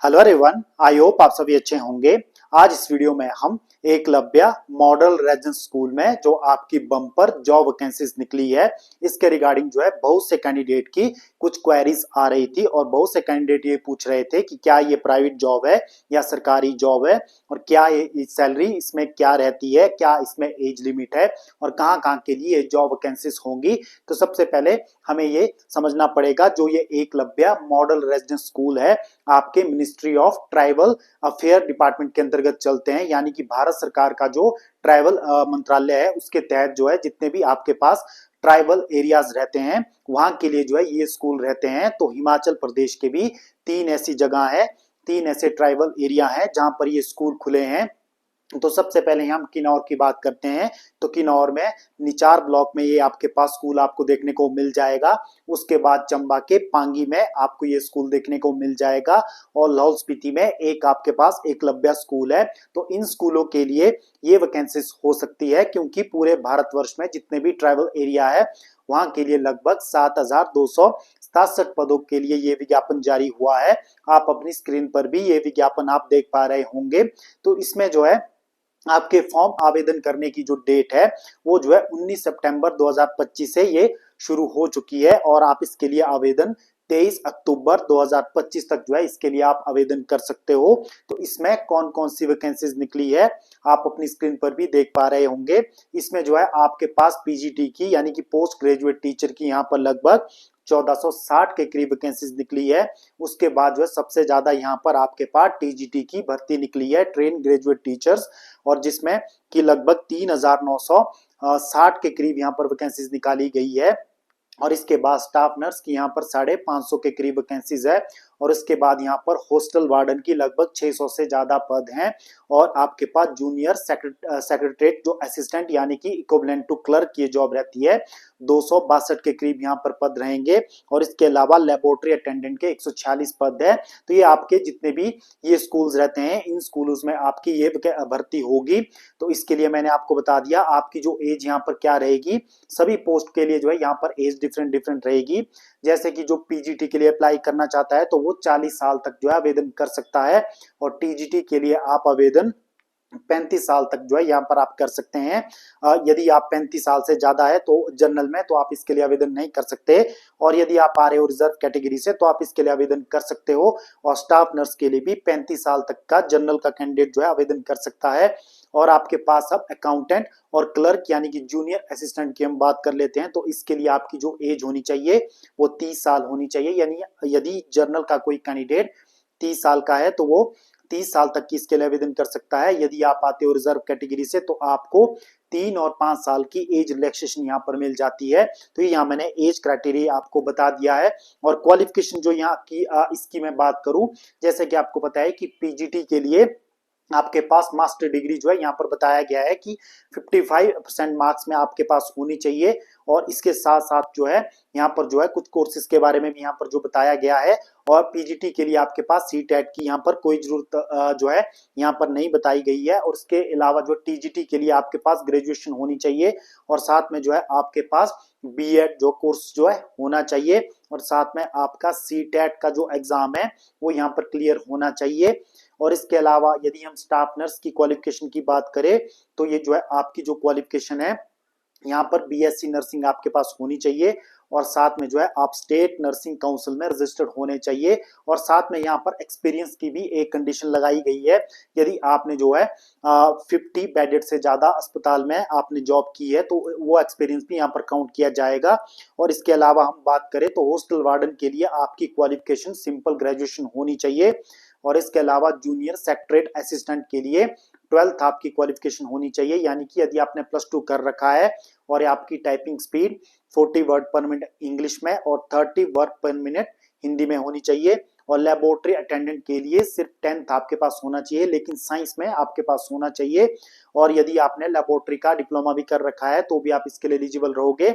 Hello everyone, I hope आप सभी अच्छे होंगे। आज इस वीडियो में हम एकलव्य मॉडल रेजिडेंस स्कूल में जो आपकी बम्पर जॉब वैकेंसीज निकली है, इसके रिगार्डिंग जो है बहुत से कैंडिडेट की कुछ क्वेरीज आ रही थी और बहुत से कैंडिडेट ये पूछ रहे थे कि क्या ये प्राइवेट जॉब है या सरकारी जॉब है, और क्या ये सैलरी इसमें क्या रहती है, क्या इसमें एज लिमिट है और कहाँ कहाँ के लिए जॉब वैकेंसीज होंगी। तो सबसे पहले हमें ये समझना पड़ेगा, जो ये एकलव्य मॉडल रेजिडेंस स्कूल है आपके ministry of tribal affair department के अंतर्गत चलते हैं, यानी कि भारत सरकार का जो ट्राइबल मंत्रालय है उसके तहत जो है जितने भी आपके पास ट्राइबल एरियाज रहते हैं वहां के लिए जो है ये स्कूल रहते हैं। तो हिमाचल प्रदेश के भी तीन ऐसी जगह है, तीन ऐसे ट्राइबल एरिया है जहां पर ये स्कूल खुले हैं। तो सबसे पहले हम किन्नौर की बात करते हैं। तो किन्नौर में निचार ब्लॉक में ये आपके पास स्कूल आपको देखने को मिल जाएगा। उसके बाद चंबा के पांगी में आपको ये स्कूल देखने को मिल जाएगा और लाहौल स्पीति में एक आपके पास एकलव्य स्कूल है। तो इन स्कूलों के लिए ये वैकेंसीज हो सकती है, क्योंकि पूरे भारतवर्ष में जितने भी ट्राइबल एरिया है वहां के लिए लगभग 7,267 पदों के लिए ये विज्ञापन जारी हुआ है। आप अपनी स्क्रीन पर भी ये विज्ञापन आप देख पा रहे होंगे। तो इसमें जो है आपके फॉर्म आवेदन करने की जो डेट है वो जो है 19 सितंबर 2025 से ये शुरू हो चुकी है और आप इसके लिए आवेदन 23 अक्टूबर 2025 तक जो है इसके लिए आप आवेदन कर सकते हो। तो इसमें कौन कौन सी वैकेंसीज निकली है आप अपनी स्क्रीन पर भी देख पा रहे होंगे। इसमें जो है आपके पास पीजीटी की यानी कि पोस्ट ग्रेजुएट टीचर की यहाँ पर लगभग 1460 के करीब वैकेंसीज निकली है। उसके बाद जो है सबसे ज्यादा यहाँ पर आपके पास टीजीटी की भर्ती निकली है, ट्रेन ग्रेजुएट टीचर्स, और जिसमें कि लगभग 3,960 के करीब यहाँ पर वैकेंसीज निकाली गई है। और इसके बाद स्टाफ नर्स की यहाँ पर 550 के करीब वैकेंसीज है और इसके बाद यहाँ पर हॉस्टल वार्डन की लगभग 600 से ज्यादा पद हैं। और आपके पास जूनियर सेक्रेटरीट जो असिस्टेंट यानी कि इक्विवेलेंट टू क्लर्क की जॉब रहती है 262 के करीब यहाँ पर पद रहेंगे। और इसके अलावा लेबोरेटरी अटेंडेंट के 146 पद है। तो ये आपके जितने भी ये स्कूल्स रहते हैं इन स्कूल्स में आपकी ये भर्ती होगी। तो इसके लिए मैंने आपको बता दिया आपकी जो एज यहाँ पर क्या रहेगी। सभी पोस्ट के लिए जो है यहाँ पर एज डिफरेंट रहेगी। जैसे कि जो पीजीटी के लिए अप्लाई करना चाहता है तो वो 40 साल तक जो है आवेदन कर सकता है और टीजीटी के लिए आप आवेदन 35 साल तक जो है यहाँ पर आप कर सकते हैं। यदि आप 35 साल से ज्यादा है तो जनरल में तो आप इसके लिए आवेदन नहीं कर सकते, और यदि आप आ रहे हो रिजर्व कैटेगरी से तो आप इसके लिए आवेदन कर सकते हो। और स्टाफ नर्स के लिए भी 35 साल तक का जनरल का कैंडिडेट जो है आवेदन कर सकता है। और आपके पास अब अकाउंटेंट और क्लर्क यानी कि जूनियर असिस्टेंट की हम बात कर लेते हैं। तो इसके लिए आपकी जो एज होनी चाहिए वो 30 साल होनी चाहिए, यानी यदि जनरल का कोई कैंडिडेट 30 साल का है तो वो 30 साल तक की इसके लिए आवेदन कर सकता है। यदि आप आते हो रिजर्व कैटेगरी से तो आपको 3 और 5 साल की एज रिलैक्सेशन यहाँ पर मिल जाती है। तो ये यहाँ मैंने एज क्राइटेरिया आपको बता दिया है। और क्वालिफिकेशन जो यहाँ की इसकी मैं बात करूं, जैसे कि आपको पता है कि पीजीटी के लिए आपके पास मास्टर डिग्री जो है यहाँ पर बताया गया है कि 55% मार्क्स में आपके पास होनी चाहिए। और इसके साथ साथ जो है यहाँ पर जो है कुछ कोर्सेज के बारे में भी यहाँ पर जो बताया गया है। और पीजीटी के लिए आपके पास सीटेट की यहाँ पर कोई जरूरत जो है यहाँ पर नहीं बताई गई है। और उसके अलावा जो टीजीटी के लिए आपके पास ग्रेजुएशन होनी चाहिए और साथ में जो है आपके पास बीएड जो कोर्स जो है होना चाहिए, और साथ में आपका सीटेट का जो एग्जाम है वो यहाँ पर क्लियर होना चाहिए। और इसके अलावा यदि हम स्टाफ नर्स की क्वालिफिकेशन की बात करें तो ये जो है आपकी जो क्वालिफिकेशन है यहाँ पर बीएससी नर्सिंग आपके पास होनी चाहिए, और साथ में जो है आप स्टेट नर्सिंग काउंसिल में रजिस्टर्ड होने चाहिए। और साथ में यहाँ पर एक्सपीरियंस की भी एक कंडीशन लगाई गई है। यदि आपने जो है 50 बेडेड से ज्यादा अस्पताल में आपने जॉब की है तो वो एक्सपीरियंस भी यहाँ पर काउंट किया जाएगा। और इसके अलावा हम बात करें तो हॉस्टल वार्डन के लिए आपकी क्वालिफिकेशन सिंपल ग्रेजुएशन होनी चाहिए। और इसके अलावा जूनियर सेक्रेटरीट असिस्टेंट के लिए 12th आपकी क्वालिफिकेशन होनी चाहिए, यानी कि यदि आपने +2 कर रखा है और आपकी टाइपिंग स्पीड 40 वर्ड पर मिनट इंग्लिश में और 30 वर्ड पर मिनट हिंदी में होनी चाहिए। और लेबोरेटरी अटेंडेंट के लिए सिर्फ 10th आपके पास होना चाहिए, लेकिन साइंस में आपके पास होना चाहिए। और यदि आपने लेबोरेटरी का डिप्लोमा भी कर रखा है तो भी आप इसके लिए एलिजिबल रहोगे।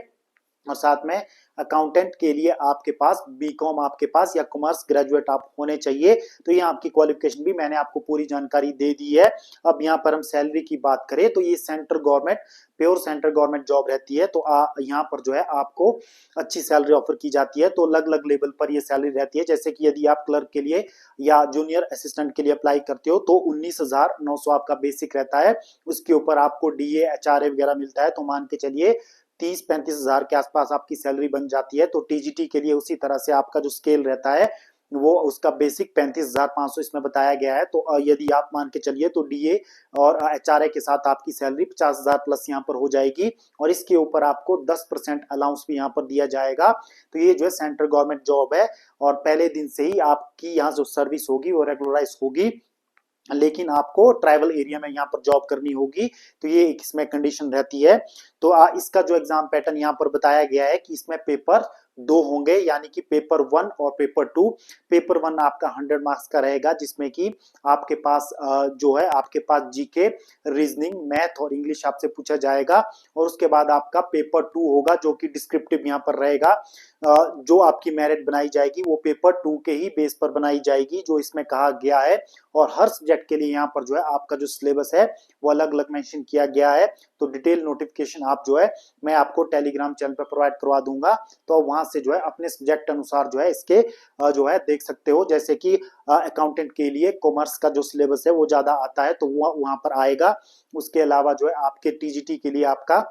और साथ में अकाउंटेंट के लिए आपके पास बीकॉम आपके पास या कॉमर्स ग्रेजुएट आप होने चाहिए। तो यहाँ आपकी क्वालिफिकेशन भी मैंने आपको पूरी जानकारी दे दी है। अब यहाँ पर हम सैलरी की बात करें तो ये central government pure central government job रहती है। तो यहाँ पर जो है आपको अच्छी सैलरी ऑफर की जाती है। तो अलग अलग लेवल पर ये सैलरी रहती है। जैसे कि यदि आप क्लर्क के लिए या जूनियर असिस्टेंट के लिए अप्लाई करते हो तो 19,900 आपका बेसिक रहता है। उसके ऊपर आपको डीए एचआरए वगैरह मिलता है। तो मान के चलिए 30-35 हजार के आसपास आपकी सैलरी बन जाती है। तो टीजीटी के लिए उसी तरह से आपका जो स्केल रहता है वो उसका बेसिक 35,500 इसमें बताया गया है। तो यदि आप मान के चलिए तो डीए और एचआरए के साथ आपकी सैलरी 50,000 प्लस यहाँ पर हो जाएगी। और इसके ऊपर आपको 10% अलाउंस भी यहाँ पर दिया जाएगा। तो ये जो है सेंट्रल गवर्नमेंट जॉब है और पहले दिन से ही आपकी यहाँ जो सर्विस होगी वो रेगुलराइज होगी, लेकिन आपको ट्राइबल एरिया में यहाँ पर जॉब करनी होगी। तो ये एक इसमें कंडीशन रहती है। तो इसका जो एग्जाम पैटर्न यहाँ पर बताया गया है कि इसमें पेपर 2 होंगे, यानी कि पेपर 1 और पेपर 2। पेपर 1 आपका 100 मार्क्स का रहेगा, जिसमें कि आपके पास जो है आपके पास जीके, रीजनिंग, मैथ और इंग्लिश आपसे पूछा जाएगा। और उसके बाद आपका पेपर 2 होगा जो कि डिस्क्रिप्टिव यहाँ पर रहेगा। जो आपकी मेरिट बनाई जाएगी वो पेपर 2 के ही बेस पर बनाई जाएगी, जो इसमें कहा गया है। और हर सब्जेक्ट के लिए यहाँ पर जो है आपका जो सिलेबस है वो अलग अलग मेंशन किया गया है। तो डिटेल नोटिफिकेशन आप जो है मैं आपको टेलीग्राम चैनल पर प्रोवाइड करवा दूंगा। तो वहां से जो है अपने सब्जेक्ट अनुसार जो है इसके जो है देख सकते हो। जैसे कि अकाउंटेंट के लिए कॉमर्स का जो सिलेबस है वो ज्यादा आता है तो वो वहां पर आएगा। उसके अलावा जो है आपके टीजीटी के लिए आपका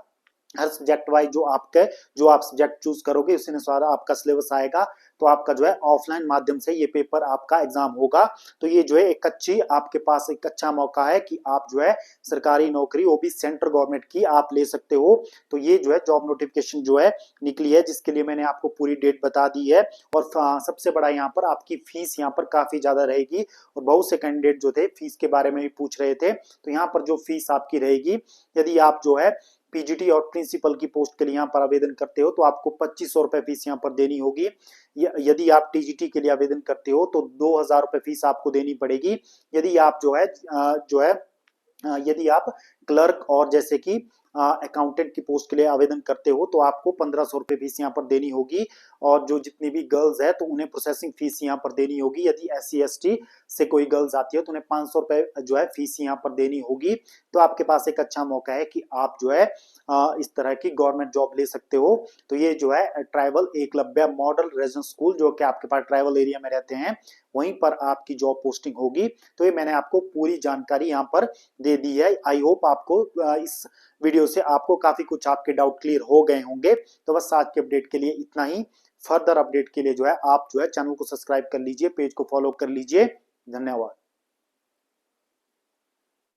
हर सब्जेक्ट वाइज जो आप सब्जेक्ट चूज करोगे उसी अनुसार आपका सिलेबस आएगा। तो आपका जो है ऑफलाइन माध्यम से ये पेपर आपका एग्जाम होगा। तो ये जो है एक अच्छी आपके पास एक अच्छा मौका है कि आप जो है सरकारी नौकरी वो भी सेंट्रल गवर्नमेंट की आप ले सकते हो। तो ये जो है जॉब नोटिफिकेशन जो है निकली है, जिसके लिए मैंने आपको पूरी डेट बता दी है। और सबसे बड़ा यहाँ पर आपकी फीस यहाँ पर काफी ज्यादा रहेगी। और बहुत से कैंडिडेट जो थे फीस के बारे में भी पूछ रहे थे। तो यहाँ पर जो फीस आपकी रहेगी, यदि आप जो है पीजीटी और प्रिंसिपल की पोस्ट के लिए यहाँ पर आवेदन करते हो तो आपको 2500 रुपए फीस यहाँ पर देनी होगी। यदि आप टीजीटी के लिए आवेदन करते हो तो 2,000 रुपए फीस आपको देनी पड़ेगी। यदि आप यदि आप क्लर्क और जैसे कि अकाउंटेंट की पोस्ट के लिए आवेदन करते हो तो आपको 1,500 रुपए फीस यहाँ पर देनी होगी। और जो जितनी भी गर्ल्स है तो उन्हें प्रोसेसिंग फीस यहाँ पर देनी होगी। यदि SC ST से कोई गर्ल्स आती है तो उन्हें 500 रुपए जो है फीस यहाँ पर देनी होगी। तो आपके पास एक अच्छा मौका है कि आप जो है इस तरह की गवर्नमेंट जॉब ले सकते हो। तो ये जो है tribal Eklavya model residence school जो कि आपके पास ट्राइबल एरिया में रहते हैं वहीं पर आपकी जॉब पोस्टिंग होगी। तो ये मैंने आपको पूरी जानकारी यहाँ पर दे दी है। आई होप आपको इस वीडियो से आपको काफी कुछ आपके डाउट क्लियर हो गए होंगे। तो बस आज के अपडेट के लिए इतना ही। फर्दर अपडेट के लिए जो है आप जो है चैनल को सब्सक्राइब कर लीजिए, पेज को फॉलो कर लीजिए। धन्यवाद।